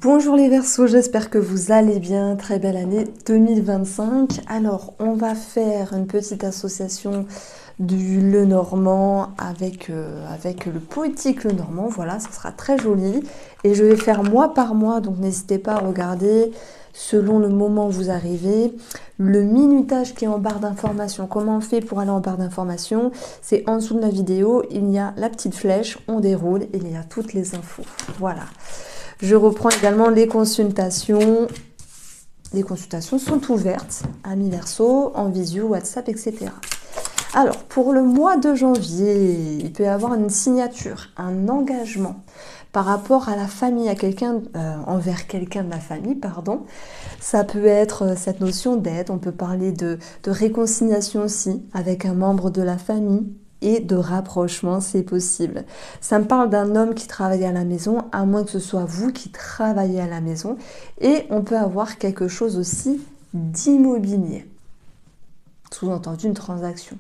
Bonjour les Verseaux, j'espère que vous allez bien. Très belle année 2025. Alors, on va faire une petite association du Lenormand avec le poétique Lenormand. Voilà, ça sera très joli. Et je vais faire mois par mois, donc n'hésitez pas à regarder selon le moment où vous arrivez. Le minutage qui est en barre d'information. Comment on fait pour aller en barre d'information? C'est en dessous de la vidéo, il y a la petite flèche, on déroule et il y a toutes les infos. Voilà. Je reprends également les consultations. Les consultations sont ouvertes, amis Verseaux, en visio, WhatsApp, etc. Alors, pour le mois de janvier, il peut y avoir une signature, un engagement par rapport à la famille, à quelqu'un, envers quelqu'un de la famille, pardon. Ça peut être cette notion d'aide, on peut parler de réconciliation aussi avec un membre de la famille, et de rapprochement, c'est possible. Ça me parle d'un homme qui travaille à la maison, à moins que ce soit vous qui travaillez à la maison. Et on peut avoir quelque chose aussi d'immobilier. Sous-entendu, une transaction.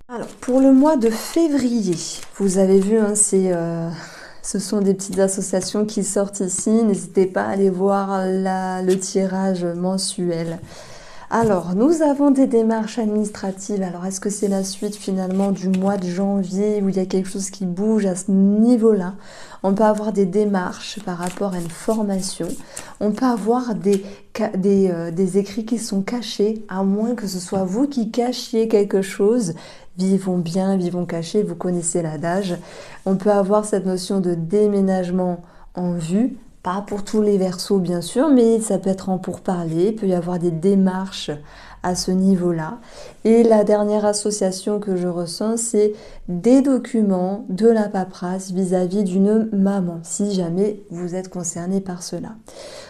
Alors, pour le mois de février, vous avez vu, hein, ce sont des petites associations qui sortent ici. N'hésitez pas à aller voir le tirage mensuel. Alors, nous avons des démarches administratives. Alors, est-ce que c'est la suite finalement du mois de janvier où il y a quelque chose qui bouge à ce niveau-là? On peut avoir des démarches par rapport à une formation. On peut avoir des écrits qui sont cachés, à moins que ce soit vous qui cachiez quelque chose. Vivons bien, vivons cachés, vous connaissez l'adage. On peut avoir cette notion de déménagement en vue. Pas pour tous les Verseaux bien sûr, mais ça peut être en pourparler, il peut y avoir des démarches à ce niveau-là. Et la dernière association que je ressens, c'est des documents, de la paperasse vis-à-vis d'une maman, si jamais vous êtes concerné par cela.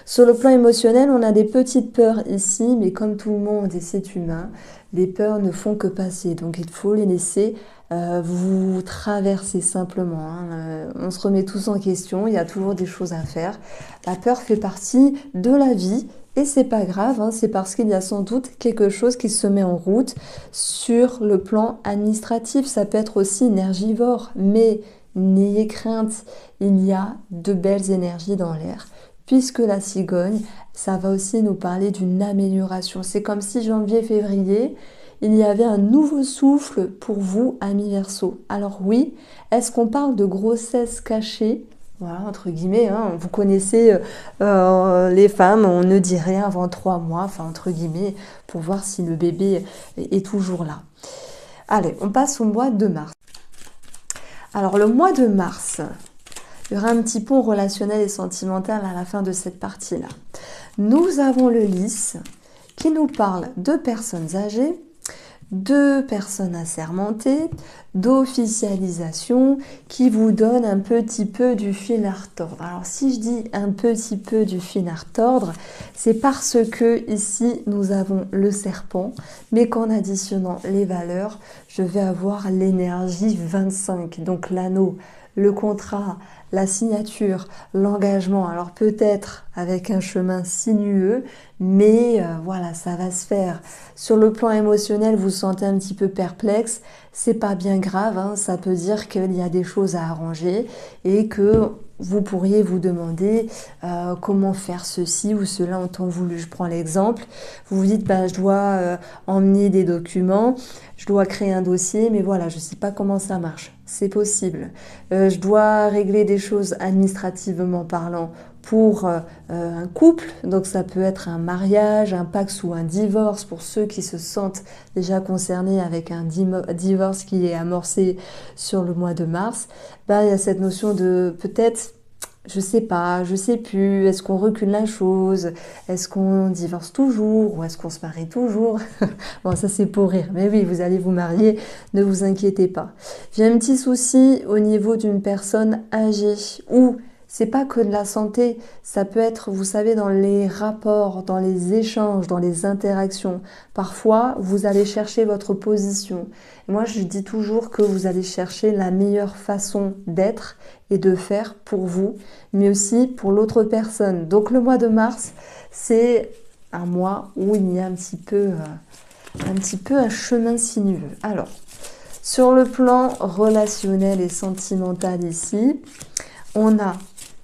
Sur le plan émotionnel, on a des petites peurs ici, mais comme tout le monde et c'est humain, les peurs ne font que passer, donc il faut les laisser vous traversez simplement. On se remet tous en question, il y a toujours des choses à faire. La peur fait partie de la vie et c'est pas grave, hein, c'est parce qu'il y a sans doute quelque chose qui se met en route sur le plan administratif. Ça peut être aussi énergivore, mais n'ayez crainte, il y a de belles énergies dans l'air. Puisque la cigogne, ça va aussi nous parler d'une amélioration. C'est comme si janvier-février, il y avait un nouveau souffle pour vous, amis Verseaux. Alors oui, est-ce qu'on parle de grossesse cachée? Voilà, entre guillemets, hein, vous connaissez les femmes, on ne dit rien avant 3 mois, enfin entre guillemets, pour voir si le bébé est toujours là. Allez, on passe au mois de mars. Alors le mois de mars, il y aura un petit pont relationnel et sentimental à la fin de cette partie-là. Nous avons le lys qui nous parle de personnes âgées, de personnes assermentées, d'officialisation qui vous donne un petit peu du fil à retordre. Alors si je dis un petit peu du fil à retordre, c'est parce que ici nous avons le serpent, mais qu'en additionnant les valeurs, je vais avoir l'énergie 25, donc l'anneau, le contrat, la signature, l'engagement, alors peut-être avec un chemin sinueux, mais voilà, ça va se faire. Sur le plan émotionnel, vous vous sentez un petit peu perplexe, c'est pas bien grave, hein, ça peut dire qu'il y a des choses à arranger et que vous pourriez vous demander comment faire ceci ou cela en temps voulu. Je prends l'exemple, vous vous dites je dois emmener des documents, je dois créer un dossier, mais voilà, je ne sais pas comment ça marche. C'est possible. Je dois régler des choses administrativement parlant pour un couple, donc ça peut être un mariage, un pax ou un divorce pour ceux qui se sentent déjà concernés avec un divorce qui est amorcé sur le mois de mars. Il y a cette notion de peut-être, je sais pas, je sais plus, est-ce qu'on recule la chose, est-ce qu'on divorce toujours ou est-ce qu'on se marie toujours? Bon, ça c'est pour rire, mais oui, vous allez vous marier, ne vous inquiétez pas. J'ai un petit souci au niveau d'une personne âgée ou c'est pas que de la santé, ça peut être, vous savez, dans les rapports, dans les échanges, dans les interactions. Parfois, vous allez chercher votre position. Moi, je dis toujours que vous allez chercher la meilleure façon d'être et de faire pour vous, mais aussi pour l'autre personne. Donc le mois de mars, c'est un mois où il y a un petit peu un chemin sinueux. Alors, sur le plan relationnel et sentimental ici, on a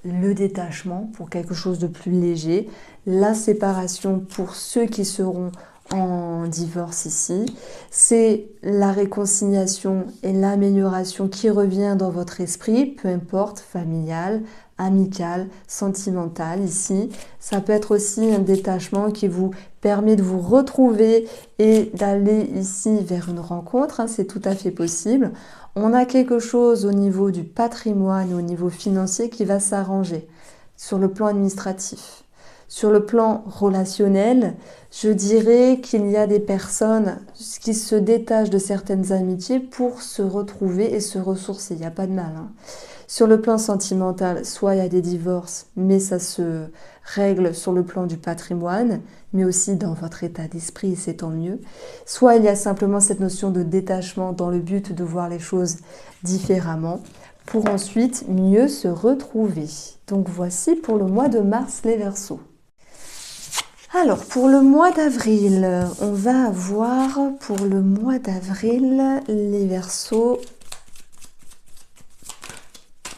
le détachement pour quelque chose de plus léger, la séparation pour ceux qui seront en divorce ici, c'est la réconciliation et l'amélioration qui revient dans votre esprit, peu importe, familial, amical, sentimental ici. Ça peut être aussi un détachement qui vous permet de vous retrouver et d'aller ici vers une rencontre, hein, c'est tout à fait possible. On a quelque chose au niveau du patrimoine, au niveau financier qui va s'arranger sur le plan administratif. Sur le plan relationnel, je dirais qu'il y a des personnes qui se détachent de certaines amitiés pour se retrouver et se ressourcer. Il n'y a pas de mal, hein. Sur le plan sentimental, soit il y a des divorces, mais ça se règle sur le plan du patrimoine, mais aussi dans votre état d'esprit, c'est tant mieux. Soit il y a simplement cette notion de détachement dans le but de voir les choses différemment, pour ensuite mieux se retrouver. Donc voici pour le mois de mars les Verseaux. Alors, pour le mois d'avril, on va avoir pour le mois d'avril les Verseaux.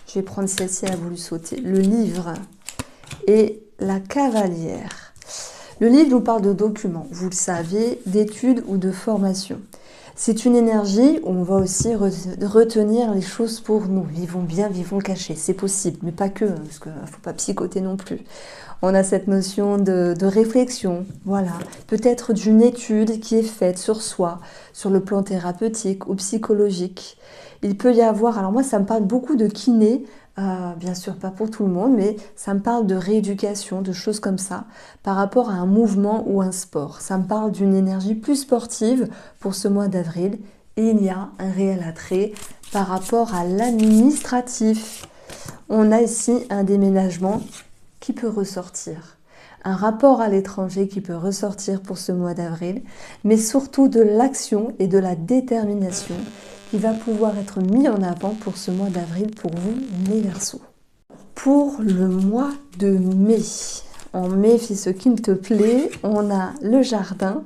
Je vais prendre celle-ci, elle a voulu sauter. Le livre et la cavalière. Le livre nous parle de documents, vous le savez, d'études ou de formation. C'est une énergie où on va aussi retenir les choses pour nous. Vivons bien, vivons cachés. C'est possible, mais pas que, parce qu'il ne faut pas psychoter non plus. On a cette notion de réflexion, voilà. Peut-être d'une étude qui est faite sur soi, sur le plan thérapeutique ou psychologique. Il peut y avoir, alors moi ça me parle beaucoup de kiné, bien sûr pas pour tout le monde, mais ça me parle de rééducation, de choses comme ça, par rapport à un mouvement ou un sport. Ça me parle d'une énergie plus sportive pour ce mois d'avril. Et il y a un réel attrait par rapport à l'administratif. On a ici un déménagement qui peut ressortir. Un rapport à l'étranger qui peut ressortir pour ce mois d'avril, mais surtout de l'action et de la détermination qui va pouvoir être mis en avant pour ce mois d'avril pour vous, les Verseaux. Pour le mois de mai, en mai, fais ce qui te plaît, on a le jardin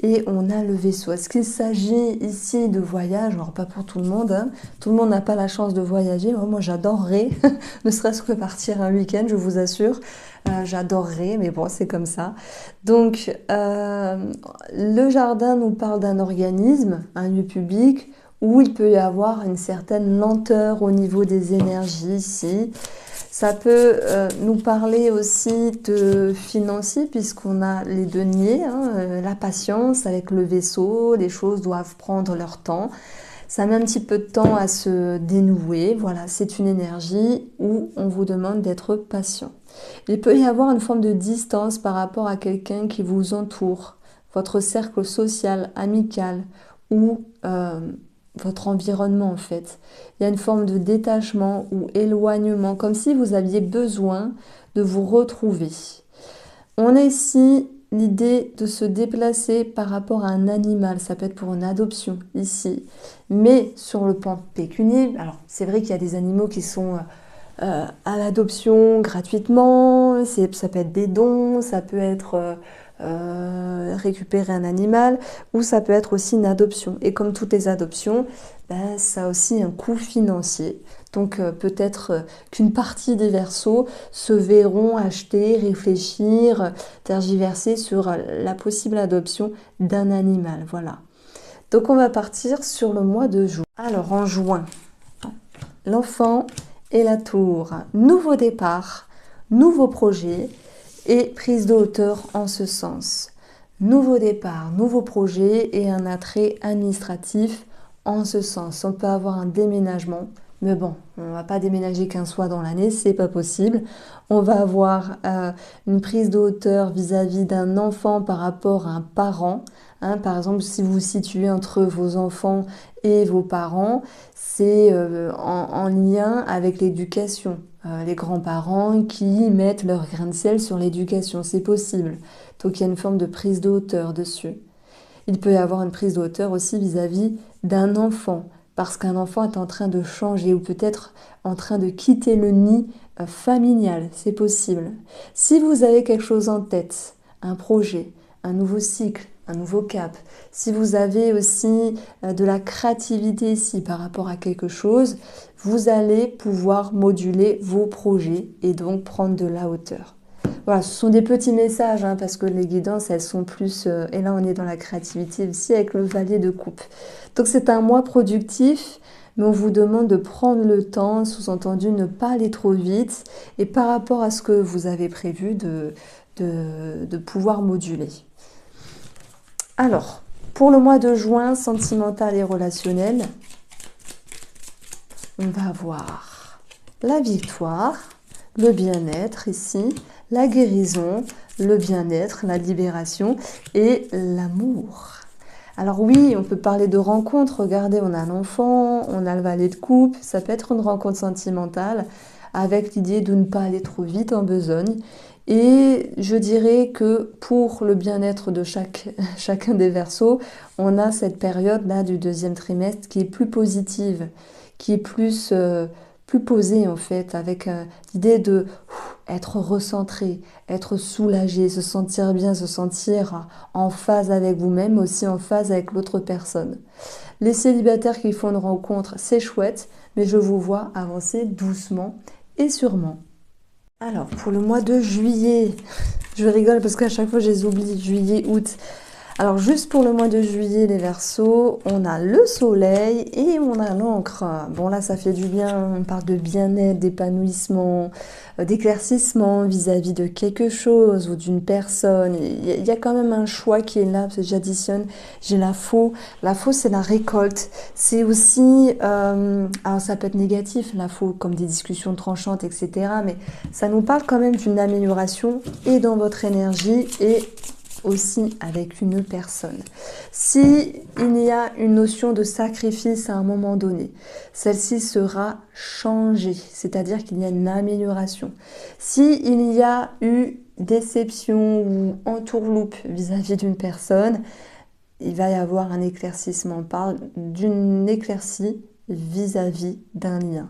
et on a le vaisseau. Est-ce qu'il s'agit ici de voyage? Alors pas pour tout le monde, hein. Tout le monde n'a pas la chance de voyager. Moi j'adorerais, ne serait-ce que partir un week-end, je vous assure. J'adorerais, mais bon, c'est comme ça. Donc, le jardin nous parle d'un organisme, un lieu public, où il peut y avoir une certaine lenteur au niveau des énergies ici. Ça peut nous parler aussi de financier, puisqu'on a les deniers, hein, la patience avec le vaisseau, les choses doivent prendre leur temps. Ça met un petit peu de temps à se dénouer. Voilà, c'est une énergie où on vous demande d'être patient. Il peut y avoir une forme de distance par rapport à quelqu'un qui vous entoure, votre cercle social, amical ou votre environnement en fait. Il y a une forme de détachement ou éloignement, comme si vous aviez besoin de vous retrouver. On a ici l'idée de se déplacer par rapport à un animal, ça peut être pour une adoption ici, mais sur le plan pécunier, alors c'est vrai qu'il y a des animaux qui sont à l'adoption gratuitement, ça peut être des dons, ça peut être récupérer un animal, ou ça peut être aussi une adoption. Et comme toutes les adoptions, ben, ça a aussi un coût financier. Donc peut-être qu'une partie des Verseaux se verront acheter, réfléchir, tergiverser sur la possible adoption d'un animal. Voilà. Donc on va partir sur le mois de juin. Alors en juin, l'enfant et la tour. Nouveau départ, nouveau projet et prise de hauteur en ce sens. Nouveau départ, nouveau projet et un attrait administratif en ce sens. On peut avoir un déménagement, mais bon, on ne va pas déménager qu'un soir dans l'année, c'est pas possible. On va avoir une prise de hauteur vis-à-vis d'un enfant par rapport à un parent. Hein, par exemple, si vous vous situez entre vos enfants et vos parents, c'est en lien avec l'éducation. Les grands-parents qui mettent leur grain de sel sur l'éducation, c'est possible. Donc il y a une forme de prise de hauteur dessus. Il peut y avoir une prise de hauteur aussi vis-à-vis d'un enfant, parce qu'un enfant est en train de changer ou peut-être en train de quitter le nid familial, c'est possible. Si vous avez quelque chose en tête, un projet, un nouveau cycle, un nouveau cap, si vous avez aussi de la créativité ici par rapport à quelque chose, vous allez pouvoir moduler vos projets et donc prendre de la hauteur. Voilà, ce sont des petits messages, hein, parce que les guidances, elles sont plus... et là, on est dans la créativité aussi avec le Valier de coupe. Donc, c'est un mois productif, mais on vous demande de prendre le temps, sous-entendu, ne pas aller trop vite, et par rapport à ce que vous avez prévu, de pouvoir moduler. Alors, pour le mois de juin, sentimental et relationnel, on va avoir la victoire, le bien-être ici, la guérison, le bien-être, la libération et l'amour. Alors oui, on peut parler de rencontre. Regardez, on a l'enfant, on a le valet de coupe. Ça peut être une rencontre sentimentale avec l'idée de ne pas aller trop vite en besogne. Et je dirais que pour le bien-être de chacun des Verseaux, on a cette période-là du deuxième trimestre qui est plus positive, qui est plus posée en fait, avec l'idée de être recentré, être soulagé, se sentir bien, se sentir en phase avec vous-même, aussi en phase avec l'autre personne. Les célibataires qui font une rencontre, c'est chouette, mais je vous vois avancer doucement et sûrement. Alors, pour le mois de juillet, je rigole parce qu'à chaque fois, je les oublie, juillet, août. Alors, juste pour le mois de juillet, les Verseaux, on a le soleil et on a l'encre. Bon, là, ça fait du bien. On parle de bien-être, d'épanouissement, d'éclaircissement vis-à-vis de quelque chose ou d'une personne. Il y a quand même un choix qui est là, parce que j'additionne. J'ai la faux. La faux, c'est la récolte. C'est aussi... alors, ça peut être négatif, la faux, comme des discussions tranchantes, etc. Mais ça nous parle quand même d'une amélioration et dans votre énergie et aussi avec une personne. Si il y a une notion de sacrifice à un moment donné, celle-ci sera changée, c'est-à-dire qu'il y a une amélioration. Si il y a eu déception ou entourloupe vis-à-vis d'une personne, il va y avoir un éclaircissement. On parle d'une éclaircie vis-à-vis d'un lien.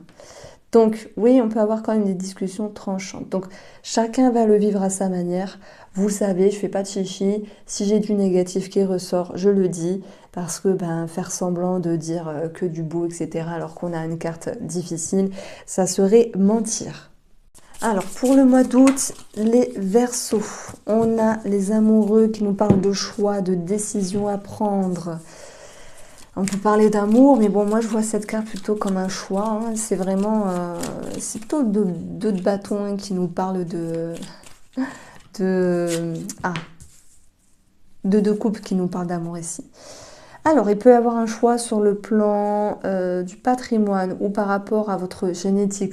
Donc oui, on peut avoir quand même des discussions tranchantes. Donc chacun va le vivre à sa manière. Vous le savez, je fais pas de chichi. Si j'ai du négatif qui ressort, je le dis. Parce que faire semblant de dire que du beau, etc. alors qu'on a une carte difficile, ça serait mentir. Alors pour le mois d'août, les Verseaux. On a les amoureux qui nous parlent de choix, de décisions à prendre. On peut parler d'amour, mais bon, moi je vois cette carte plutôt comme un choix. Hein. C'est vraiment, c'est plutôt deux de bâtons, hein, qui nous parlent de deux couples qui nous parlent d'amour ici. Alors, il peut y avoir un choix sur le plan du patrimoine ou par rapport à votre génétique.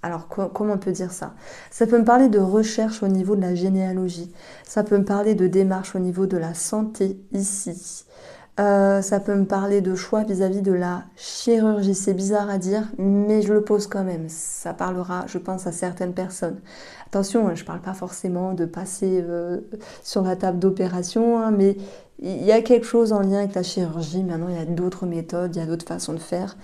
Alors, comment on peut dire ça? Ça peut me parler de recherche au niveau de la généalogie. Ça peut me parler de démarche au niveau de la santé ici. Ça peut me parler de choix vis-à-vis de la chirurgie. C'est bizarre à dire, mais je le pose quand même. Ça parlera, je pense, à certaines personnes. Attention, je ne parle pas forcément de passer sur la table d'opération, hein, mais il y a quelque chose en lien avec la chirurgie. Maintenant, il y a d'autres méthodes, il y a d'autres façons de faire,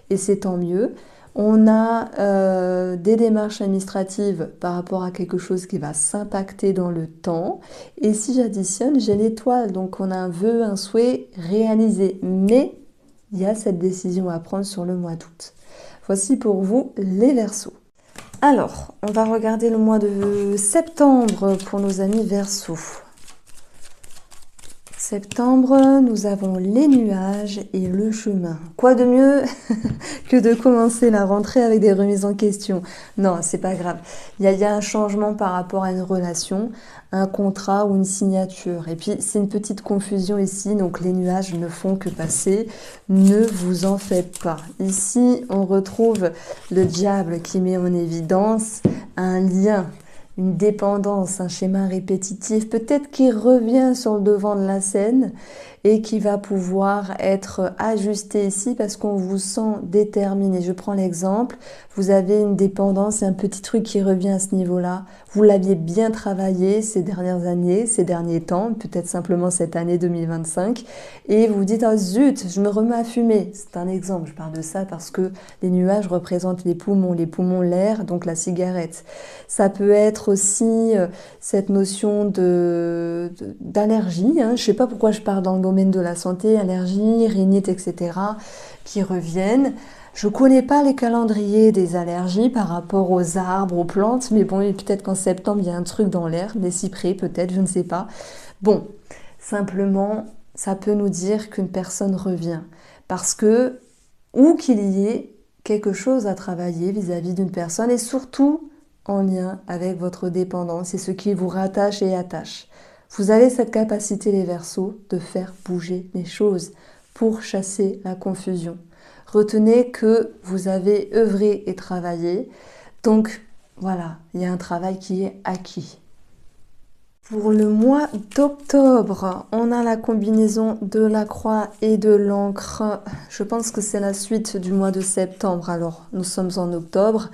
et c'est tant mieux. On a des démarches administratives par rapport à quelque chose qui va s'impacter dans le temps. Et si j'additionne, j'ai l'étoile. Donc on a un vœu, un souhait réalisé. Mais il y a cette décision à prendre sur le mois d'août. Voici pour vous les Verseaux. Alors, on va regarder le mois de septembre pour nos amis Verseaux. Septembre, nous avons les nuages et le chemin. Quoi de mieux que de commencer la rentrée avec des remises en question? Non, c'est pas grave. Il y a un changement par rapport à une relation, un contrat ou une signature. Et puis, c'est une petite confusion ici, donc les nuages ne font que passer. Ne vous en faites pas. Ici, on retrouve le diable qui met en évidence un lien, une dépendance, un schéma répétitif, peut-être qui revient sur le devant de la scène et qui va pouvoir être ajusté ici parce qu'on vous sent déterminé. Je prends l'exemple, vous avez une dépendance et un petit truc qui revient à ce niveau-là. Vous l'aviez bien travaillé ces dernières années, ces derniers temps, peut-être simplement cette année 2025, et vous dites « Ah zut, je me remets à fumer ». C'est un exemple, je parle de ça parce que les nuages représentent les poumons l'air, donc la cigarette. Ça peut être être aussi cette notion d'allergie, hein. Je ne sais pas pourquoi je parle dans le domaine de la santé, allergie, rhinite, etc., qui reviennent. Je ne connais pas les calendriers des allergies par rapport aux arbres, aux plantes, mais bon, peut-être qu'en septembre, il y a un truc dans l'air, des cyprès peut-être, je ne sais pas. Bon, simplement, ça peut nous dire qu'une personne revient. Parce que, ou qu'il y ait quelque chose à travailler vis-à-vis d'une personne, et surtout en lien avec votre dépendance, c'est ce qui vous rattache et attache. Vous avez cette capacité, les Verseaux, de faire bouger les choses pour chasser la confusion. Retenez que vous avez œuvré et travaillé, donc voilà, il y a un travail qui est acquis. Pour le mois d'octobre, on a la combinaison de la croix et de l'encre. Je pense que c'est la suite du mois de septembre, alors nous sommes en octobre.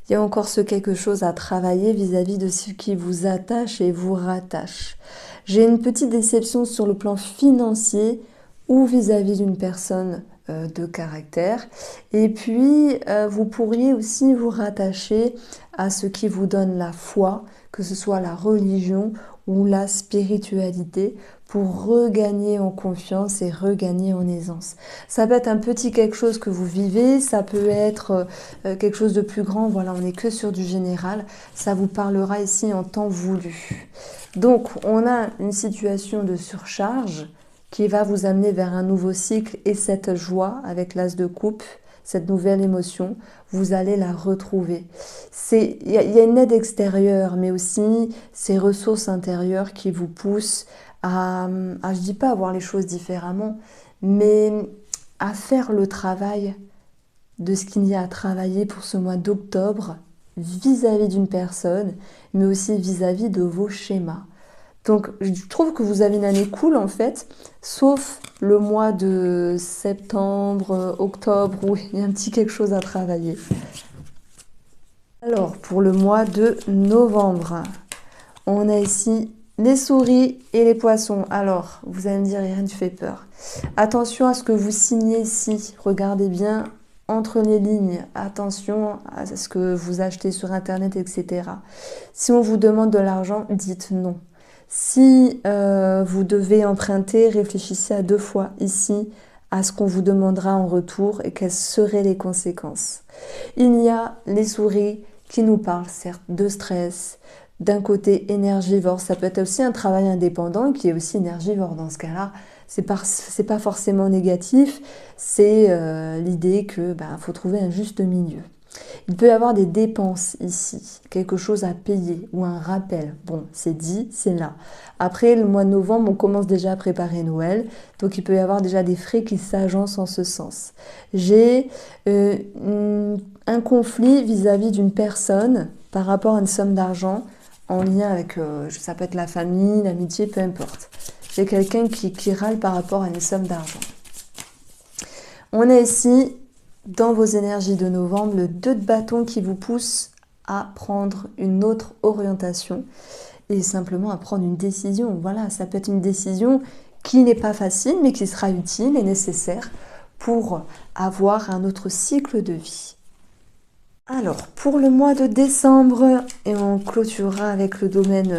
Il y a encore quelque chose à travailler vis-à-vis de ce qui vous attache et vous rattache. J'ai une petite déception sur le plan financier ou vis-à-vis d'une personne de caractère. Et puis, vous pourriez aussi vous rattacher à ce qui vous donne la foi, que ce soit la religion ou la spiritualité, pour regagner en confiance et regagner en aisance. Ça peut être un petit quelque chose que vous vivez, ça peut être quelque chose de plus grand, voilà, on n'est que sur du général, ça vous parlera ici en temps voulu. Donc, on a une situation de surcharge qui va vous amener vers un nouveau cycle, et cette joie avec l'as de coupe, cette nouvelle émotion, vous allez la retrouver. Il y a une aide extérieure, mais aussi ces ressources intérieures qui vous poussent je dis pas à voir les choses différemment, mais à faire le travail de ce qu'il y a à travailler pour ce mois d'octobre vis-à-vis d'une personne, mais aussi vis-à-vis de vos schémas. Donc, je trouve que vous avez une année cool en fait, sauf le mois de septembre, octobre, où il y a un petit quelque chose à travailler. Alors, pour le mois de novembre, on a ici les souris et les poissons. Alors, vous allez me dire, Irène, tu fais peur. Attention à ce que vous signez ici. Regardez bien entre les lignes. Attention à ce que vous achetez sur Internet, etc. Si on vous demande de l'argent, dites non. Si vous devez emprunter, réfléchissez à 2 fois ici à ce qu'on vous demandera en retour et quelles seraient les conséquences. Il y a les souris qui nous parlent certes de stress, d'un côté énergivore. Ça peut être aussi un travail indépendant qui est aussi énergivore. Dans ce cas-là, c'est pas forcément négatif, c'est l'idée que faut trouver un juste milieu. Il peut y avoir des dépenses ici, quelque chose à payer ou un rappel. Bon, c'est dit, c'est là. Après, le mois de novembre, on commence déjà à préparer Noël, donc il peut y avoir déjà des frais qui s'agencent en ce sens. J'ai un conflit vis-à-vis d'une personne par rapport à une somme d'argent en lien avec, ça peut être la famille, l'amitié, peu importe. J'ai quelqu'un qui râle par rapport à une somme d'argent. On a ici, dans vos énergies de novembre, le 2 de bâton qui vous pousse à prendre une autre orientation et simplement à prendre une décision. Voilà, ça peut être une décision qui n'est pas facile, mais qui sera utile et nécessaire pour avoir un autre cycle de vie. Alors, pour le mois de décembre, et on clôturera avec le domaine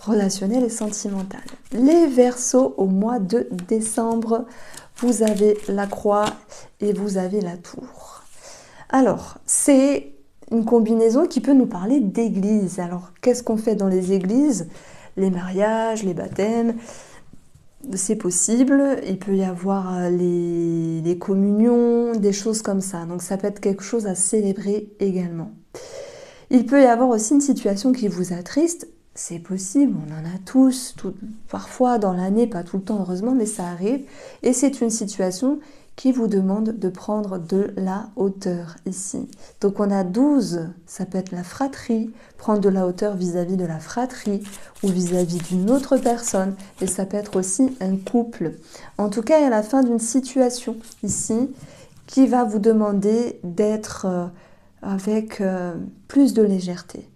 relationnel et sentimental. Les Verseaux, au mois de décembre, vous avez la croix et vous avez la tour. Alors, c'est une combinaison qui peut nous parler d'église. Alors, qu'est-ce qu'on fait dans les églises? Les mariages, les baptêmes, c'est possible. Il peut y avoir les communions, des choses comme ça. Donc, ça peut être quelque chose à célébrer également. Il peut y avoir aussi une situation qui vous attriste. C'est possible, on en a tous, parfois dans l'année, pas tout le temps heureusement, mais ça arrive. Et c'est une situation qui vous demande de prendre de la hauteur ici. Donc on a 12, ça peut être la fratrie, prendre de la hauteur vis-à-vis de la fratrie ou vis-à-vis d'une autre personne. Et ça peut être aussi un couple. En tout cas, à la fin d'une situation ici qui va vous demander d'être avec plus de légèreté.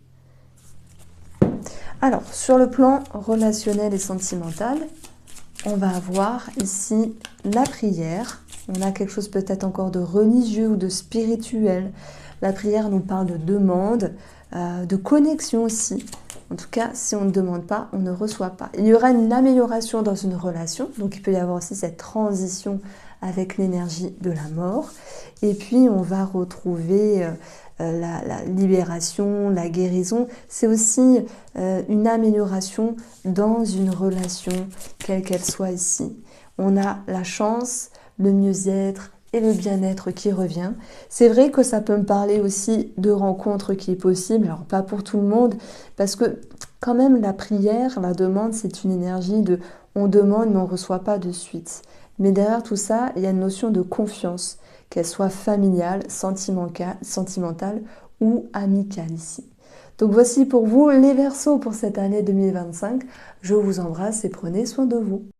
Alors, sur le plan relationnel et sentimental, on va avoir ici la prière. On a quelque chose peut-être encore de religieux ou de spirituel. La prière nous parle de demande, de connexion aussi. En tout cas, si on ne demande pas, on ne reçoit pas. Il y aura une amélioration dans une relation, donc il peut y avoir aussi cette transition avec l'énergie de la mort. Et puis, on va retrouver la libération, la guérison. C'est aussi une amélioration dans une relation, quelle qu'elle soit ici. On a la chance, le mieux-être et le bien-être qui revient. C'est vrai que ça peut me parler aussi de rencontres qui est possible, alors pas pour tout le monde, parce que quand même la prière, la demande, c'est une énergie de on demande mais on ne reçoit pas de suite. Mais derrière tout ça, il y a une notion de confiance, qu'elle soit familiale, sentimentale ou amicale ici. Donc voici pour vous les Verseaux pour cette année 2025. Je vous embrasse et prenez soin de vous.